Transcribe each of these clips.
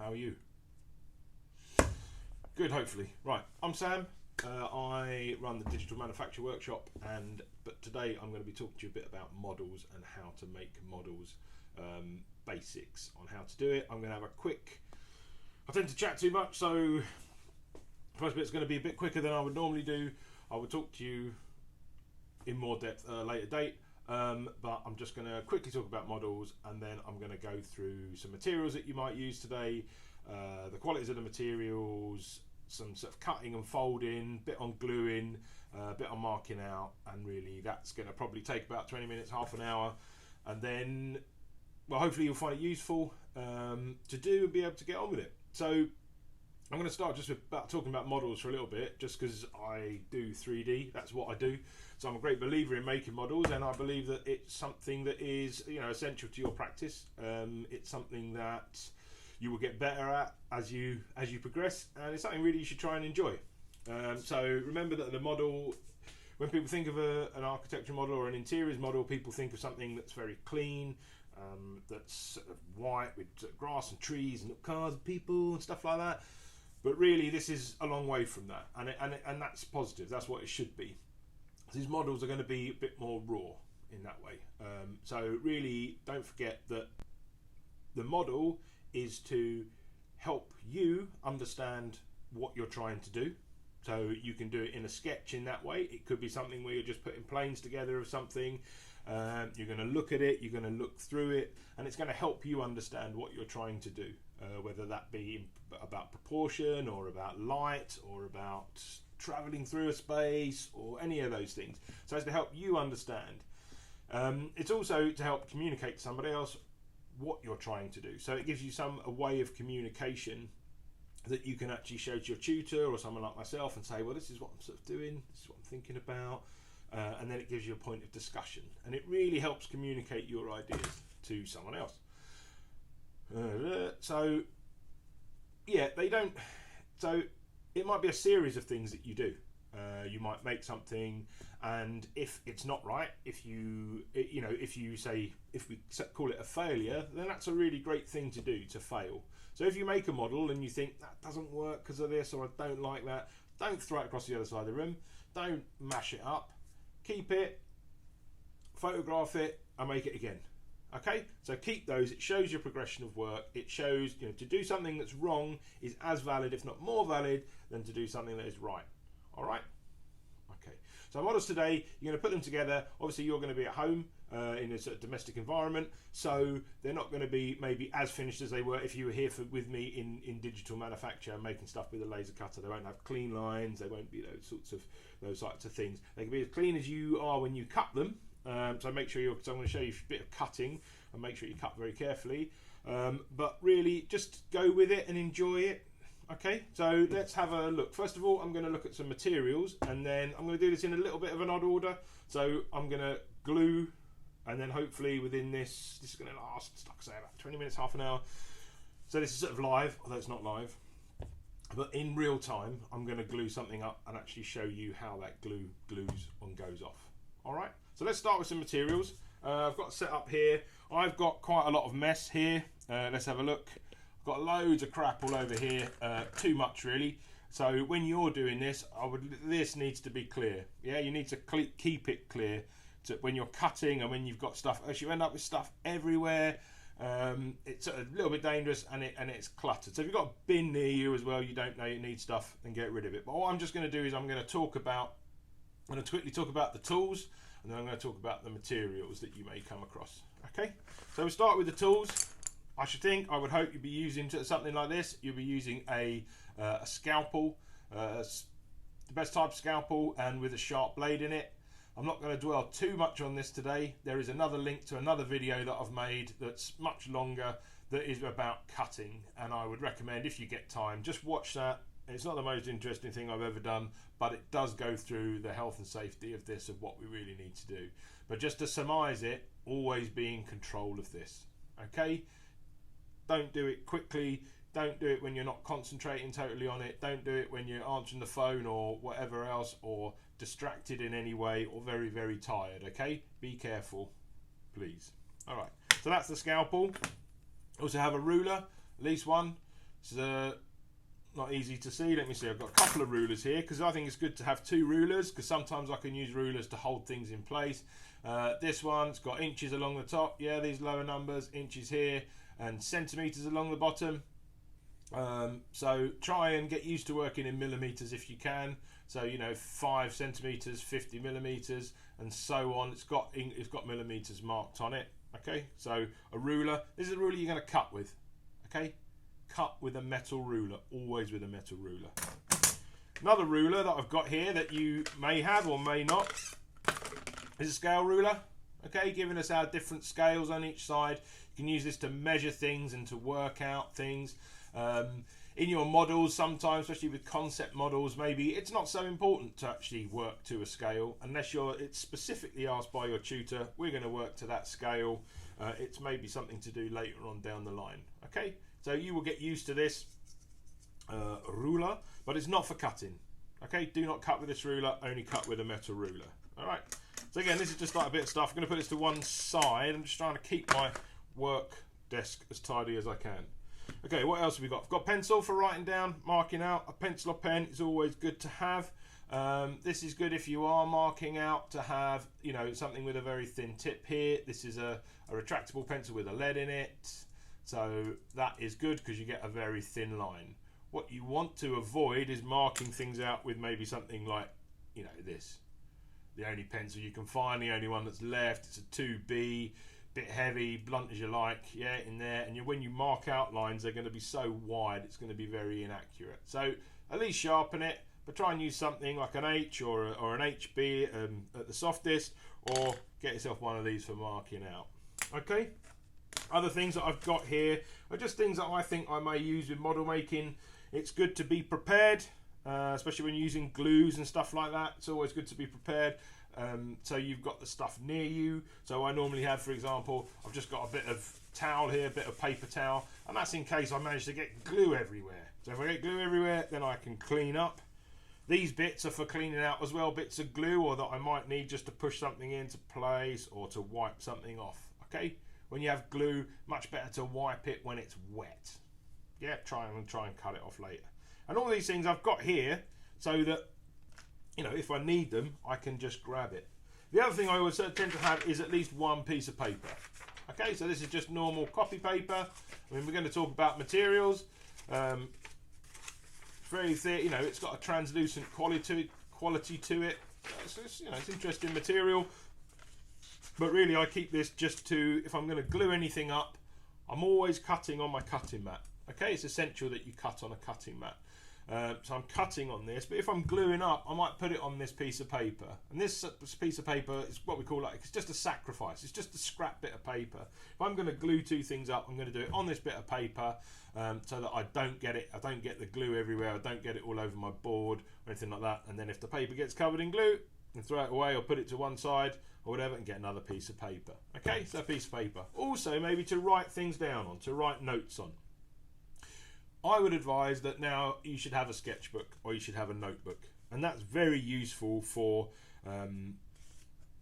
How are you? Good, hopefully. Right, I'm Sam. I run the Digital Manufacture Workshop, but today I'm going to be talking to you a bit about models and how to make models, basics on how to do it. I'm going to have a quick. I tend to chat too much, so the first bit's going to be a bit quicker than I would normally do. I will talk to you in more depth at a later date. But I'm just going to quickly talk about models, and then I'm going to go through some materials that you might use today, the qualities of the materials, some sort of cutting and folding, bit on gluing, bit on marking out, and really that's going to probably take about 20 minutes, half an hour, and then, well, hopefully you'll find it useful to do and be able to get on with it. So I'm going to start just with talking about models for a little bit, just because I do 3D, that's what I do. So I'm a great believer in making models, and I believe that it's something that is, essential to your practice. It's something that you will get better at as you progress, and it's something really you should try and enjoy. So remember that the model, when people think of an architecture model or an interiors model, people think of something that's very clean, that's sort of white with grass and trees and cars and people and stuff like that. But really, this is a long way from that, and that's positive. That's what it should be. These models are going to be a bit more raw in that way. So really, don't forget that the model is to help you understand what you're trying to do. So you can do it in a sketch in that way. It could be something where you're just putting planes together of something. You're going to look at it, you're going to look through it, and it's going to help you understand what you're trying to do, whether that be about proportion or about light or about traveling through a space or any of those things. So it's to help you understand. It's also to help communicate to somebody else what you're trying to do. So it gives you a way of communication that you can actually show to your tutor or someone like myself and say, well, this is what I'm sort of doing, this is what I'm thinking about, and then it gives you a point of discussion, and it really helps communicate your ideas to someone else. So it might be a series of things that you do. You might make something, and if it's not right, if we call it a failure, then that's a really great thing to do, to fail. So if you make a model and you think that doesn't work because of this, or I don't like that, don't throw it across the other side of the room. Don't mash it up. Keep it, photograph it, and make it again. Okay, so keep those. It shows your progression of work. It shows, to do something that's wrong is as valid, if not more valid, than to do something that is right. All right? Okay. So models today, you're going to put them together. Obviously, you're going to be at home in a sort of domestic environment, so they're not going to be maybe as finished as they were if you were here with me in digital manufacture, making stuff with a laser cutter. They won't have clean lines. They won't be those types of things. They can be as clean as you are when you cut them. So make sure so I'm going to show you a bit of cutting, and make sure you cut very carefully. But really, just go with it and enjoy it. Okay, so let's have a look. First of all, I'm going to look at some materials, and then I'm going to do this in a little bit of an odd order. So I'm going to glue, and then hopefully within this is going to last, like I say, about 20 minutes, half an hour. So this is sort of live, although it's not live. But in real time, I'm going to glue something up and actually show you how that glue glues and goes off. All right, so let's start with some materials. I've got set up here. I've got quite a lot of mess here. Let's have a look. I've got loads of crap all over here, too much really. So when you're doing this, this needs to be clear. Yeah, you need to keep it clear when you're cutting, and when you've got stuff, as you end up with stuff everywhere. It's a little bit dangerous, and it's cluttered. So if you've got a bin near you as well, you don't know you need stuff, then get rid of it. But what I'm just going to do is I'm going to quickly talk about the tools, and then I'm going to talk about the materials that you may come across. Okay, so we'll start with the tools. I would hope you'd be using something like this. You'll be using a scalpel, the best type of scalpel, and with a sharp blade in it. I'm not going to dwell too much on this today. There is another link to another video that I've made that's much longer, that is about cutting, and I would recommend, if you get time, just watch that. It's not the most interesting thing I've ever done, but it does go through the health and safety of this, of what we really need to do. But just to surmise it, always be in control of this. Okay? Don't do it quickly. Don't do it when you're not concentrating totally on it. Don't do it when you're answering the phone or whatever else, or distracted in any way, or very, very tired. Okay? Be careful, please. All right. So that's the scalpel. Also have a ruler, at least one. It's not easy to see. Let me see. I've got a couple of rulers here because I think it's good to have two rulers, because sometimes I can use rulers to hold things in place. This one's got inches along the top. Yeah, these lower numbers, inches here, and centimeters along the bottom. So try and get used to working in millimeters if you can. So 5 centimeters, 50 millimeters, and so on. It's got millimeters marked on it. Okay, so a ruler. This is a ruler you're going to cut with. Okay, cut with a metal ruler. Always with a metal ruler. Another ruler that I've got here that you may have or may not is a scale ruler. Okay, giving us our different scales on each side. You can use this to measure things and to work out things. In your models, sometimes, especially with concept models, maybe it's not so important to actually work to a scale unless it's specifically asked by your tutor. We're going to work to that scale. It's maybe something to do later on down the line. Okay, so you will get used to this ruler, but it's not for cutting. Okay, do not cut with this ruler, only cut with a metal ruler. All right, so again, this is just like a bit of stuff. I'm going to put this to one side. I'm just trying to keep my work desk as tidy as I can. Okay, what else have we got? I've got pencil for writing down, marking out. A pencil or pen is always good to have. This is good if you are marking out, to have something with a very thin tip here. This is a retractable pencil with a lead in it, so that is good because you get a very thin line. What you want to avoid is marking things out with maybe something like this, the only pencil you can find, the only one that's left. It's a 2B. Bit heavy, blunt as you like, yeah, in there. And when you mark out lines, they're going to be so wide, it's going to be very inaccurate. So at least sharpen it, but try and use something like an H or an HB at the softest, or get yourself one of these for marking out. Okay. Other things that I've got here are just things that I think I may use with model making. It's good to be prepared, especially when using glues and stuff like that. It's always good to be prepared. So you've got the stuff near you. So I normally have, for example, I've just got a bit of towel here, a bit of paper towel, and that's in case I manage to get glue everywhere. So if I get glue everywhere, then I can clean up. These bits are for cleaning out as well, bits of glue, or that I might need just to push something into place or to wipe something off. Okay, when you have glue, much better to wipe it when it's wet. Yeah, try and cut it off later. And all these things I've got here so that if I need them, I can just grab it. The other thing I always tend to have is at least one piece of paper. Okay, so this is just normal copy paper. I mean, we're going to talk about materials. Very thin, it's got a translucent quality to it. It's interesting material. But really, I keep this just to, if I'm going to glue anything up, I'm always cutting on my cutting mat. Okay, it's essential that you cut on a cutting mat. So I'm cutting on this, but if I'm gluing up, I might put it on this piece of paper. And this piece of paper is what we call it's just a sacrifice. It's just a scrap bit of paper. If I'm going to glue two things up, I'm going to do it on this bit of paper, so that I don't get the glue everywhere. I don't get it all over my board or anything like that. And then if the paper gets covered in glue, and throw it away or put it to one side or whatever and get another piece of paper. Okay, so a piece of paper. Also, maybe to write things down on, to write notes on. I would advise that now you should have a sketchbook or you should have a notebook, and that's very useful for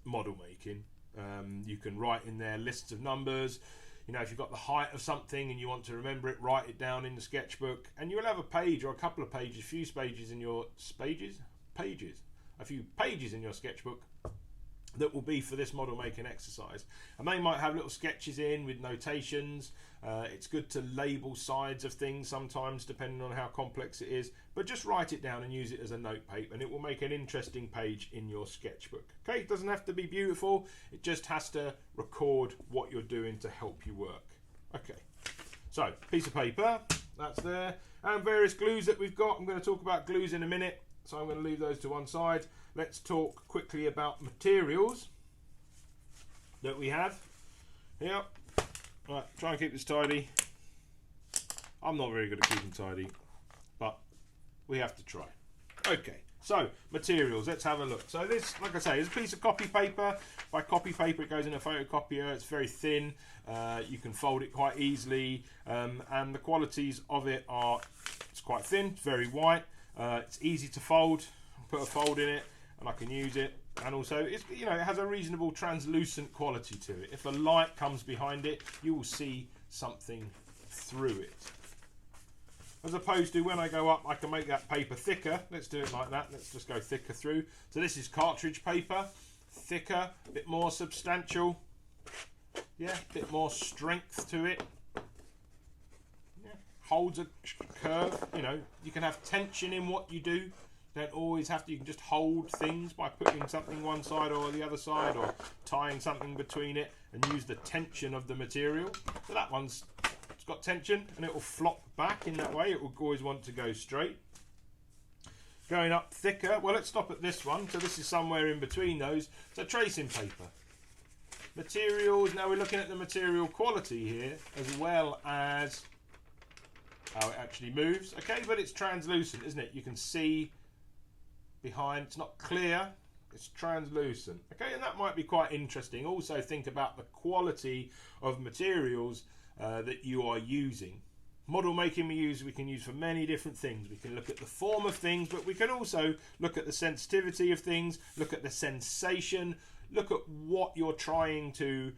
model making. You can write in there lists of numbers. If you've got the height of something and you want to remember it, write it down in the sketchbook, and you'll have a page or a couple of pages, a few pages in your sketchbook that will be for this model making exercise. And they might have little sketches in with notations. It's good to label sides of things sometimes depending on how complex it is, but just write it down and use it as a note paper, and it will make an interesting page in your sketchbook. Okay, it doesn't have to be beautiful, it just has to record what you're doing to help you work. Okay, so piece of paper, that's there, and various glues that we've got. I'm going to talk about glues in a minute, so I'm going to leave those to one side. Let's talk quickly about materials that we have here. Right, try and keep this tidy. I'm not very good at keeping tidy, but we have to try. Okay, so materials, let's have a look. So this, like I say, is a piece of copy paper. By copy paper, it goes in a photocopier. It's very thin. You can fold it quite easily, and the qualities of it are, it's quite thin, it's very white. It's easy to fold. Put a fold in it, and I can use it. And also, it has a reasonable translucent quality to it. If a light comes behind it, you will see something through it. as opposed to when I go up I can make that paper thicker. Let's do it like that. Let's just go thicker through. So this is cartridge paper, thicker, a bit more substantial, yeah, a bit more strength to it, yeah. Holds a curve, you know, you can have tension in what you do. Don't always have to, you can just hold things by putting something one side or the other side, or tying something between it and use the tension of the material. So that one's, it's got tension and it will flop back in that way. It will always want to go straight. Going up thicker, well, let's stop at this one. So this is somewhere in between those. So tracing paper. Materials, now we're looking at the material quality here as well as how it actually moves. Okay, but it's translucent, isn't it? You can see behind, it's not clear, it's translucent. Okay, and that might be quite interesting. Also think about the quality of materials that you are using. Model making we can use for many different things. We can look at the form of things, but we can also look at the sensitivity of things, look at the sensation, look at what you're trying to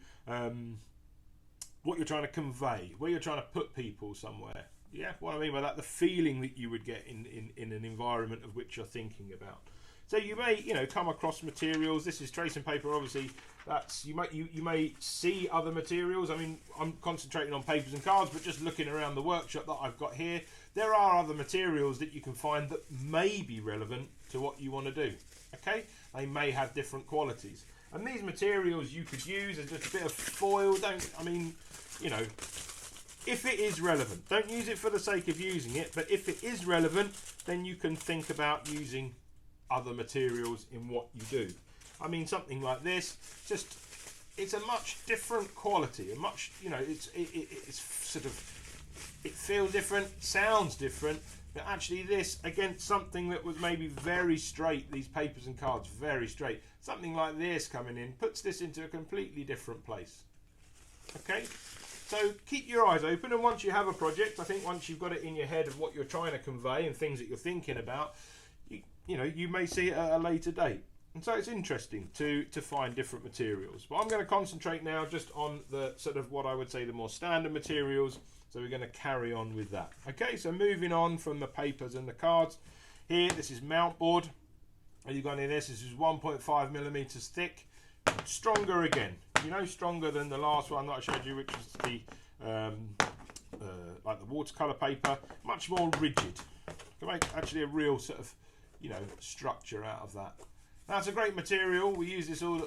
convey, where you're trying to put people somewhere. Yeah, what I mean by that, the feeling that you would get in an environment of which you're thinking about. So you may, you know, come across materials. This is tracing paper, obviously. That's you may see other materials. I mean, I'm concentrating on papers and cards, but just looking around the workshop that I've got here, there are other materials that you can find that may be relevant to what you want to do. Okay, they may have different qualities, and these materials you could use as just a bit of foil. I mean, you know, if it is relevant, don't use it for the sake of using it, but if it is relevant, then you can think about using other materials in what you do. I mean, something like this, just, it's a much different quality, a much, you know, it's sort of, it feels different, sounds different, but actually this, against something that was maybe very straight, these papers and cards, very straight, something like this coming in, puts this into a completely different place. Okay? So keep your eyes open, and once you have a project, I think once you've got it in your head of what you're trying to convey and things that you're thinking about, you know, you may see it at a later date. And so it's interesting to find different materials. But I'm going to concentrate now just on the sort of what I would say the more standard materials. So we're going to carry on with that. Okay, so moving on from the papers and the cards. Here, this is mount board. You've got any of this. This is 1.5 millimeters thick. Stronger again. You know, stronger than the last one that I showed you, which was the like the watercolor paper. Much more rigid. You can make actually a real sort of, you know, structure out of that. Now, it's a great material. We use this all,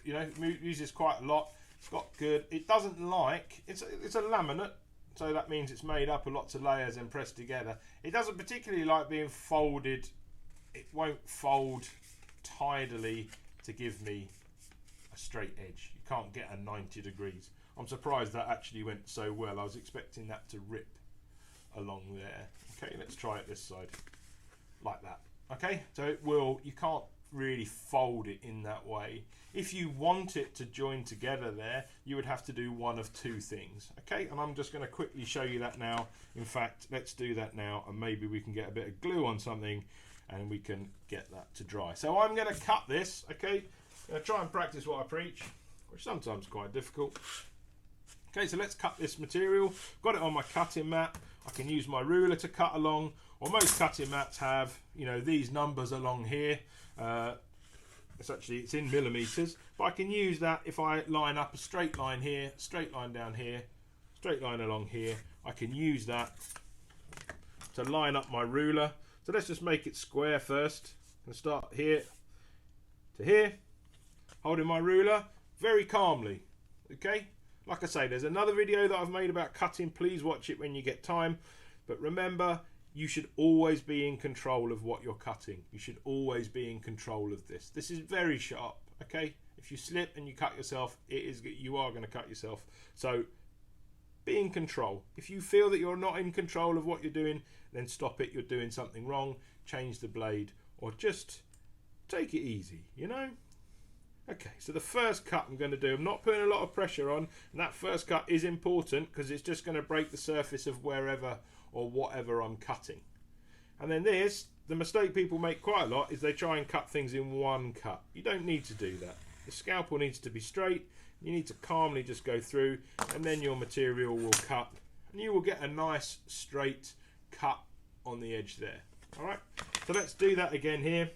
you know, we use this quite a lot. It's got good. It doesn't like, it's a laminate, so that means it's made up of lots of layers and pressed together. It doesn't particularly like being folded. It won't fold tidily to give me a straight edge. You can't get a 90 degrees. I'm surprised that actually went so well. I was expecting that to rip along there. Okay, let's try it this side, like that. Okay, so it will, you can't really fold it in that way. If you want it to join together there, you would have to do one of two things. Okay, and I'm just going to quickly show you that now. In fact, let's do that now, and maybe we can get a bit of glue on something and we can get that to dry. So I'm going to cut this. Okay, I'm going to try and practice what I preach, which sometimes is quite difficult. Okay, so let's cut this material. Got it on my cutting mat. I can use my ruler to cut along, or most cutting mats have, you know, these numbers along here. It's in millimeters, but I can use that if I line up a straight line here, straight line down here, straight line along here. I can use that to line up my ruler. So let's just make it square first, and start here to here, holding my ruler very calmly. Okay, like I say, there's another video that I've made about cutting. Please watch it when you get time, but remember, you should always be in control of what you're cutting. You should always be in control of this. This is very sharp, okay? If you slip and you cut yourself, you are going to cut yourself. So be in control. If you feel that you're not in control of what you're doing, then stop it. You're doing something wrong. Change the blade, or just take it easy, you know? Okay, so the first cut I'm going to do, I'm not putting a lot of pressure on, and that first cut is important because it's just going to break the surface of wherever or whatever I'm cutting. And then this, the mistake people make quite a lot is they try and cut things in one cut. You don't need to do that. The scalpel needs to be straight. You need to calmly just go through, and then your material will cut, and you will get a nice straight cut on the edge there. All right, so let's do that again here.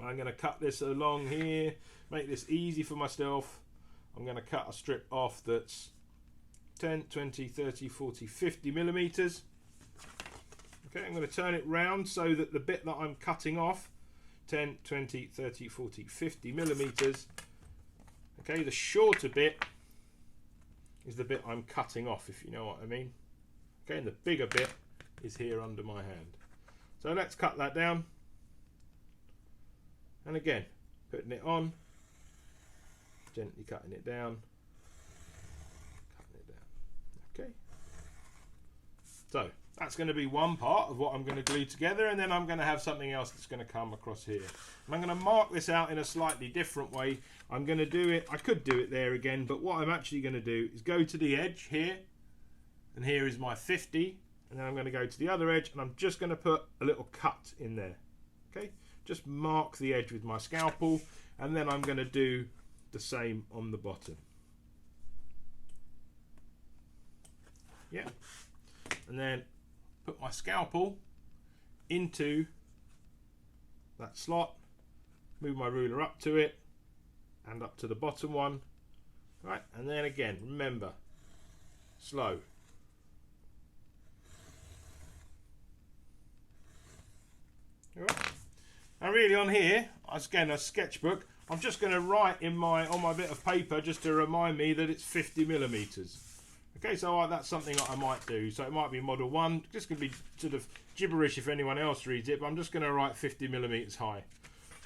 I'm going to cut this along here, make this easy for myself. I'm going to cut a strip off that's 10, 20, 30, 40, 50 millimeters. Okay, I'm going to turn it round so that the bit that I'm cutting off, 10, 20, 30, 40, 50 millimeters. Okay, the shorter bit is the bit I'm cutting off, if you know what I mean. Okay, and the bigger bit is here under my hand. So let's cut that down. And again, putting it on, gently cutting it down, okay. So that's going to be one part of what I'm going to glue together, and then I'm going to have something else that's going to come across here. And I'm going to mark this out in a slightly different way. I'm going to do it, I could do it there again, but what I'm actually going to do is go to the edge here, and here is my 50, and then I'm going to go to the other edge, and I'm just going to put a little cut in there. Okay, just mark the edge with my scalpel, and then I'm going to do the same on the bottom. Yeah, and then put my scalpel into that slot, move my ruler up to it and up to the bottom one, right, and then again, remember, slow. All right. And really on here, again, a sketchbook, I'm just going to write in on my bit of paper just to remind me that it's 50 millimeters. Okay, so that's something that I might do. So it might be model 1, just going to be sort of gibberish if anyone else reads it, but I'm just going to write 50 millimeters high.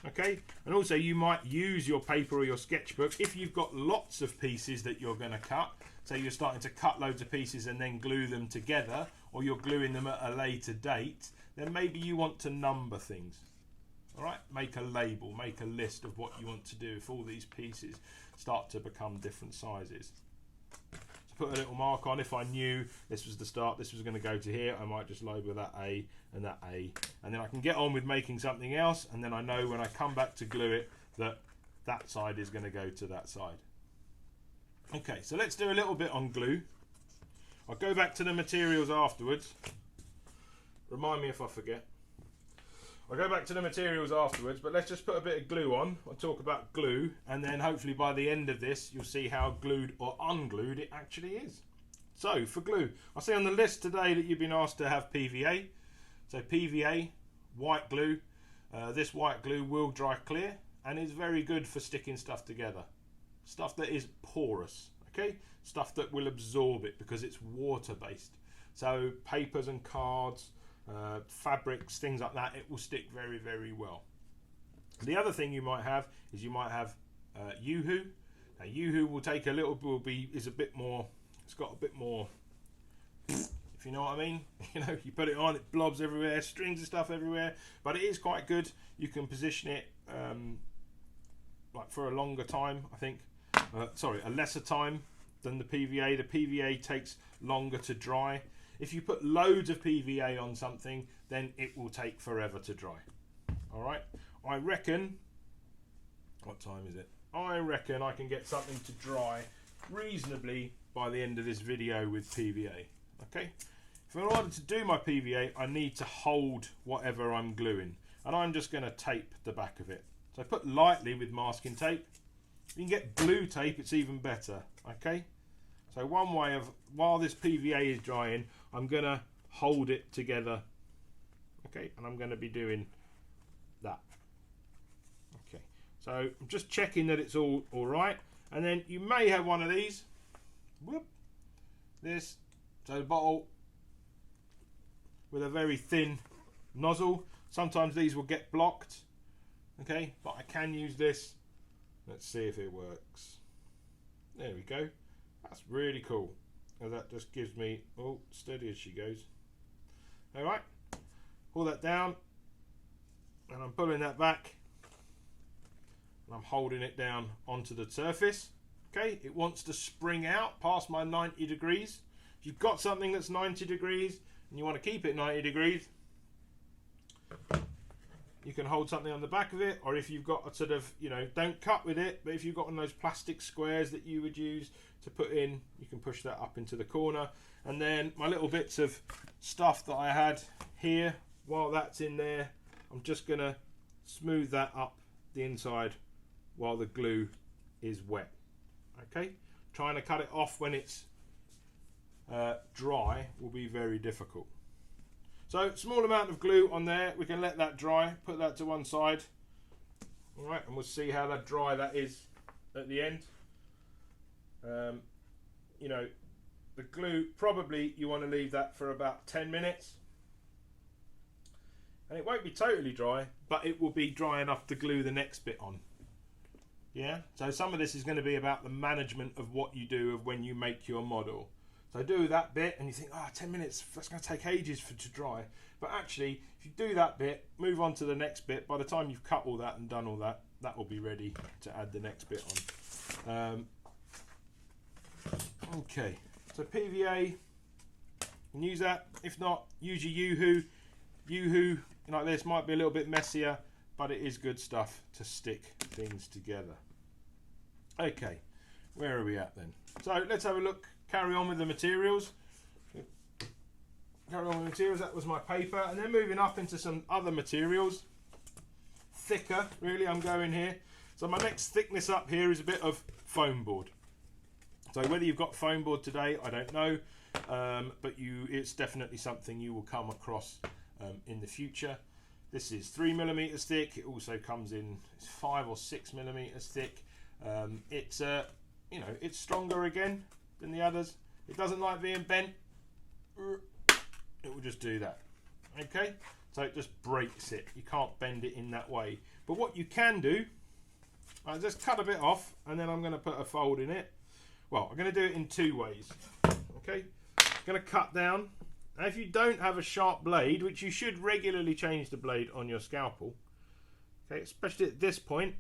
Okay, and also you might use your paper or your sketchbook if you've got lots of pieces that you're going to cut. So you're starting to cut loads of pieces and then glue them together, or you're gluing them at a later date, then maybe you want to number things. All right, make a label, make a list of what you want to do if all these pieces start to become different sizes. So put a little mark on. If I knew this was the start, this was going to go to here, I might just label that A and that A, and then I can get on with making something else, and then I know when I come back to glue it that that side is going to go to that side. Okay, so let's do a little bit on glue. I'll go back to the materials afterwards. Remind me if I forget. I'll go back to the materials afterwards, but let's just put a bit of glue on. I'll talk about glue, and then hopefully by the end of this you'll see how glued or unglued it actually is. So for glue, I see on the list today that you've been asked to have PVA. So PVA, white glue. This white glue will dry clear and is very good for sticking stuff together. Stuff that is porous, okay? Stuff that will absorb it because it's water based. So papers and cards, fabrics, things like that, it will stick very, very well. The other thing you might have is you might have Yoo-hoo. Now Yoo-hoo will take a little, is a bit more, it's got a bit more, if you know what I mean. You know, you put it on, it blobs everywhere, strings and stuff everywhere, but it is quite good. You can position it like for a longer time, I think. Sorry, a lesser time than the PVA. The PVA takes longer to dry. If you put loads of PVA on something, then it will take forever to dry. All right, I reckon, what time is it? I reckon I can get something to dry reasonably by the end of this video with PVA. Okay, if in order to do my PVA, I need to hold whatever I'm gluing, and I'm just going to tape the back of it. So I put lightly with masking tape. If you can get blue tape, it's even better. Okay, so one way of, while this PVA is drying, I'm going to hold it together. Okay, and I'm going to be doing that. Okay, so I'm just checking that it's all right, and then you may have one of these. Whoop, this, so the bottle with a very thin nozzle. Sometimes these will get blocked. Okay, but I can use this. Let's see if it works. There we go. That's really cool. And that just gives me, oh, steady as she goes. All right, pull that down, and I'm pulling that back, and I'm holding it down onto the surface. Okay, it wants to spring out past my 90 degrees. If you've got something that's 90 degrees and you want to keep it 90 degrees, you can hold something on the back of it, or if you've got a sort of, you know, don't cut with it, but if you've got one of those plastic squares that you would use to put in, you can push that up into the corner. And then my little bits of stuff that I had here, while that's in there, I'm just going to smooth that up the inside while the glue is wet. Okay, trying to cut it off when it's dry will be very difficult. So small amount of glue on there, we can let that dry, put that to one side. All right, and we'll see how dry that is at the end. You know, the glue, probably you want to leave that for about 10 minutes. And it won't be totally dry, but it will be dry enough to glue the next bit on. Yeah, so some of this is going to be about the management of what you do of when you make your model. So do that bit and you think, 10 minutes, that's going to take ages to dry. But actually, if you do that bit, move on to the next bit, by the time you've cut all that and done all that, that will be ready to add the next bit on. Okay, so PVA, you can use that. If not, use your Yoo-Hoo. Yoo-Hoo like this might be a little bit messier, but it is good stuff to stick things together. Okay, where are we at then? So let's have a look, carry on with the materials. That was my paper, and then moving up into some other materials. Thicker, really, I'm going here. So my next thickness up here is a bit of foam board. So whether you've got foam board today, I don't know, but it's definitely something you will come across in the future. This is 3mm thick. It also comes in 5 or 6mm thick. It's you know, it's stronger again than the others. It doesn't like being bent. It will just do that. Okay, so it just breaks it. You can't bend it in that way. But what you can do, I'll just cut a bit off, and then I'm going to put a fold in it. Well, I'm going to do it in 2 ways. Okay, I'm going to cut down. Now, if you don't have a sharp blade, which you should regularly change the blade on your scalpel, okay, especially at this point,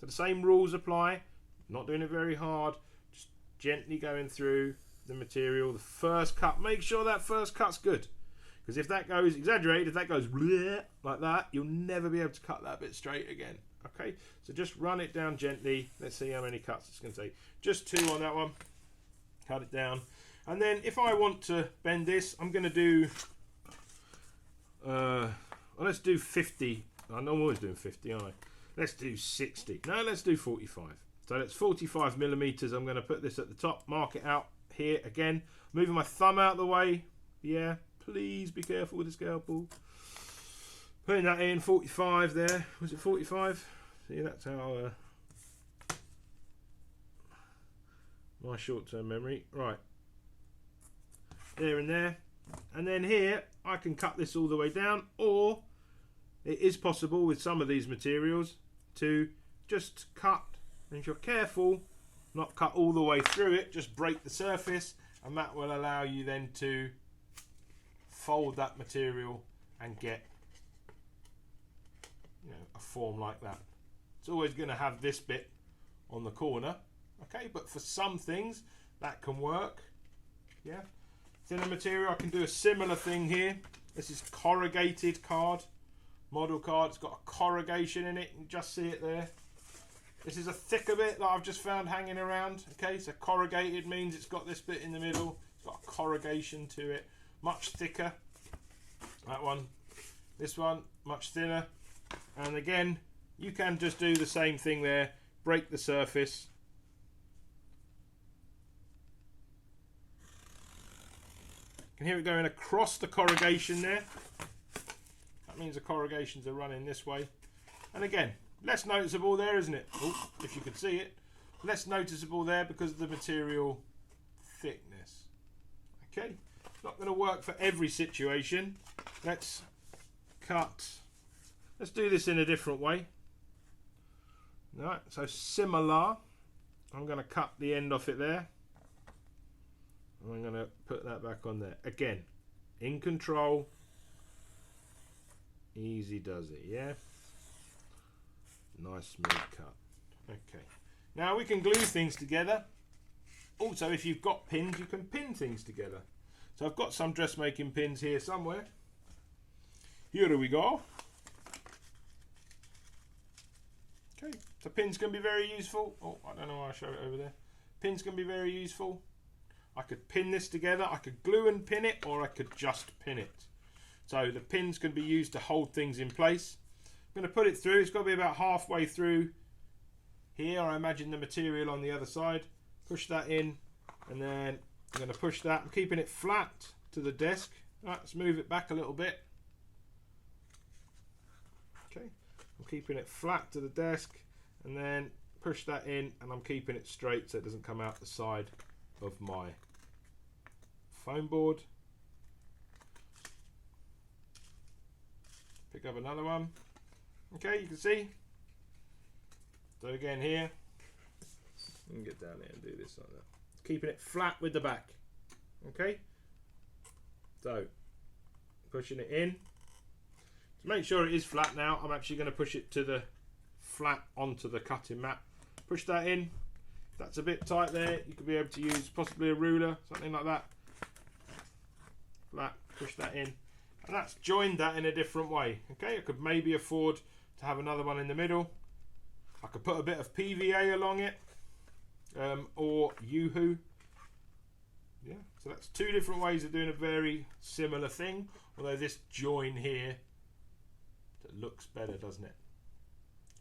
so the same rules apply. Not doing it very hard, just gently going through the material. The first cut, make sure that first cut's good, because if that goes exaggerated, if that goes like that, you'll never be able to cut that bit straight again. Okay, so just run it down gently. Let's see how many cuts it's going to take. Just 2 on that one. Cut it down. And then if I want to bend this, I'm going to do, well, let's do 50. I'm always doing 50, aren't I? Let's do 60. No, let's do 45. So that's 45mm. I'm going to put this at the top, mark it out here again. Moving my thumb out of the way. Yeah, please be careful with the scalpel. Putting that in, 45 there. Was it 45? See, that's how my short-term memory. Right. There and there. And then here, I can cut this all the way down, or it is possible with some of these materials to just cut, and if you're careful, not cut all the way through it, just break the surface, and that will allow you then to fold that material and get, you know, a form like that. It's always going to have this bit on the corner, okay, but for some things that can work. Yeah, thinner material, I can do a similar thing here. This is corrugated card, model card. It's got a corrugation in it. You can just see it there. This is a thicker bit that I've just found hanging around. Okay, so corrugated means it's got this bit in the middle. It's got a corrugation to it. Much thicker. That one. This one, much thinner. And again, you can just do the same thing there. Break the surface. You can hear it going across the corrugation there. That means the corrugations are running this way. And again, less noticeable there, isn't it? Oh, if you could see it. Less noticeable there because of the material thickness. Okay, it's not going to work for every situation. Let's cut. Let's do this in a different way. Right, so similar. I'm going to cut the end off it there. I'm going to put that back on there. Again, in control. Easy does it, yeah? Nice smooth cut. Okay. Now we can glue things together. Also, if you've got pins, you can pin things together. So I've got some dressmaking pins here somewhere. Here we go. Okay, so pins can be very useful. Oh, I don't know why I show it over there. Pins can be very useful. I could pin this together. I could glue and pin it, or I could just pin it. So the pins can be used to hold things in place. I'm going to put it through. It's got to be about halfway through here. I imagine the material on the other side. Push that in, and then I'm going to push that. I'm keeping it flat to the desk. Right, let's move it back a little bit. Okay, I'm keeping it flat to the desk, and then push that in, and I'm keeping it straight so it doesn't come out the side of my foam board. Pick up another one. Okay, you can see. So again here, you can get down there and do this like that. Keeping it flat with the back. Okay. So pushing it in. To make sure it is flat now, I'm actually going to push it to the flat onto the cutting mat. Push that in. If that's a bit tight there, you could be able to use possibly a ruler, something like that. Flat, push that in. And that's joined that in a different way. Okay, I could maybe afford to have another one in the middle. I could put a bit of PVA along it, or Yoo-hoo. Yeah, so that's two different ways of doing a very similar thing. Although this join here, that looks better, doesn't it?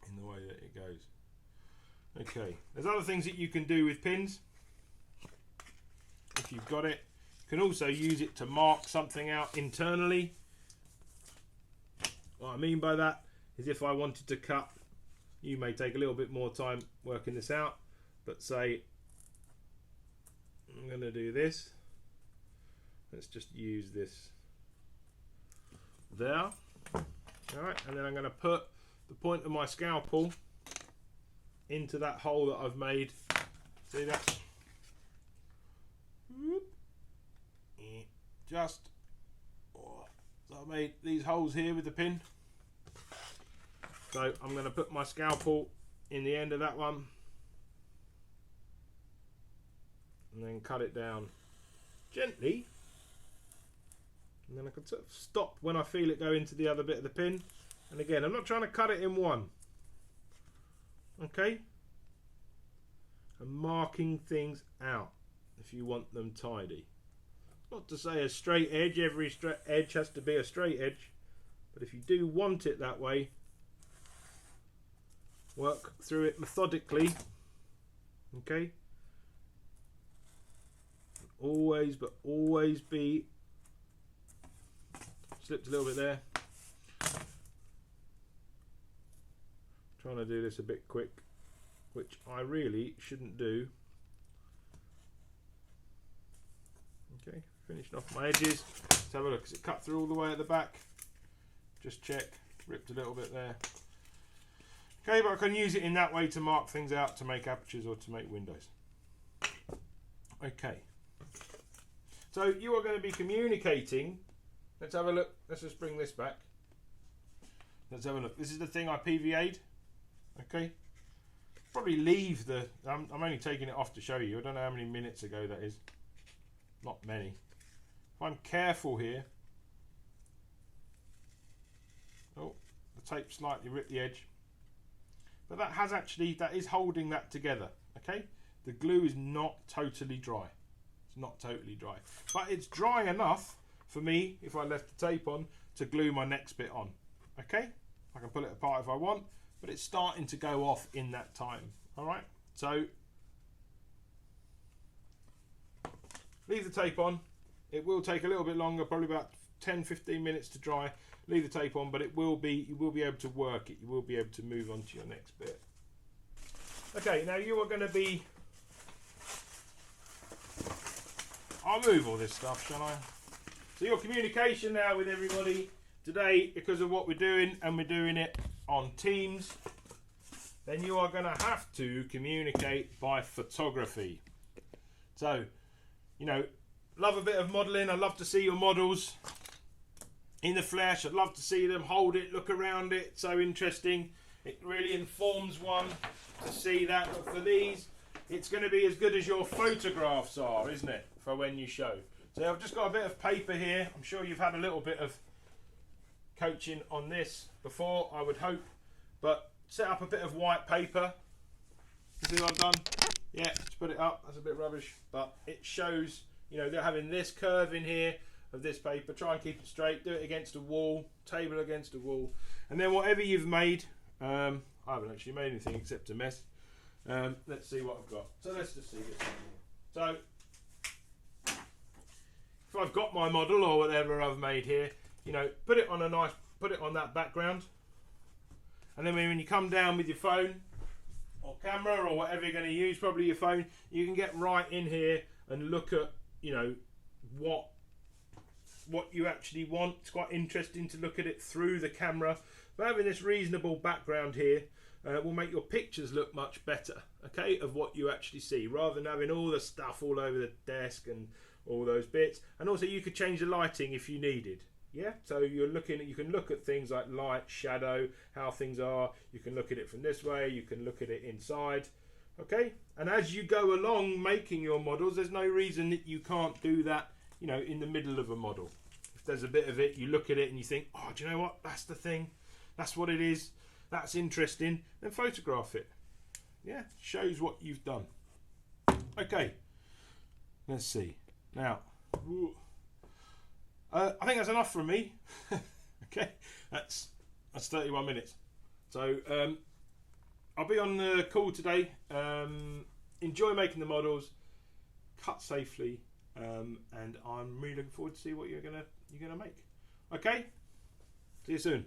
In the way that it goes. Okay, there's other things that you can do with pins. If you've got it, you can also use it to mark something out internally. What I mean by that is if I wanted to cut, you may take a little bit more time working this out, but say I'm going to do this. Let's just use this there. Alright, and then I'm going to put the point of my scalpel into that hole that I've made. See that? Just, so I made these holes here with the pin. So I'm going to put my scalpel in the end of that one and then cut it down gently, and then I can sort of stop when I feel it go into the other bit of the pin. And again, I'm not trying to cut it in one. Okay, I'm marking things out if you want them tidy. Not to say a straight edge, every edge has to be a straight edge, but if you do want it that way, work through it methodically. Okay, always, but always be, slipped a little bit there, trying to do this a bit quick, which I really shouldn't do. Okay, finishing off my edges. Let's have a look. Is it cut through all the way at the back? Just check. Ripped a little bit there. Okay, but I can use it in that way to mark things out, to make apertures or to make windows. Okay. So you are going to be communicating. Let's have a look. Let's just bring this back. Let's have a look. This is the thing I PVA'd. Okay. Probably leave the... I'm only taking it off to show you. I don't know how many minutes ago that is. Not many. If I'm careful here... Oh, the tape slightly ripped the edge. But that has actually... That is holding that together. Okay. The glue is not totally dry. It's not totally dry. But it's dry enough for me, if I left the tape on, to glue my next bit on. Okay. I can pull it apart if I want. But it's starting to go off in that time. Alright. So... leave the tape on. It will take a little bit longer, probably about 10-15 minutes to dry. Leave the tape on, but it will be, you will be able to work it. You will be able to move on to your next bit. Okay, now you are going to be... I'll move all this stuff, shall I? So your communication now with everybody today, because of what we're doing, and we're doing it on Teams, then you are going to have to communicate by photography. So... you know, love a bit of modelling. I love to see your models in the flesh. I'd love to see them, hold it, look around it. It's so interesting. It really informs one to see that. But for these, it's going to be as good as your photographs are, isn't it? For when you show. So I've just got a bit of paper here. I'm sure you've had a little bit of coaching on this before, I would hope. But set up a bit of white paper. You see what I've done? Yeah, just put it up. That's a bit rubbish, but it shows, you know, they're having this curve in here, of this paper. Try and keep it straight. Do it against a wall, table against a wall, and then whatever you've made. I haven't actually made anything except a mess. Let's see what I've got. So let's just see this. So if I've got my model or whatever I've made here, you know, put it on that background, and then when you come down with your phone or camera or whatever you're going to use, probably your phone, you can get right in here and look at, you know, what you actually want. It's quite interesting to look at it through the camera. But having this reasonable background here will make your pictures look much better, okay, of what you actually see, rather than having all the stuff all over the desk and all those bits. And also you could change the lighting if you needed. Yeah, so you can look at things like light, shadow, how things are. You can look at it from this way, you can look at it inside. Okay, and as you go along making your models, there's no reason that you can't do that, you know, in the middle of a model. If there's a bit of it, you look at it and you think, oh, do you know what, that's the thing, that's what it is, that's interesting, then photograph it. Yeah, shows what you've done. Okay, let's see. Now, I think that's enough from me. Okay, that's 31 minutes. So I'll be on the call today. Enjoy making the models, cut safely, and I'm really looking forward to see what you're gonna make. Okay, see you soon.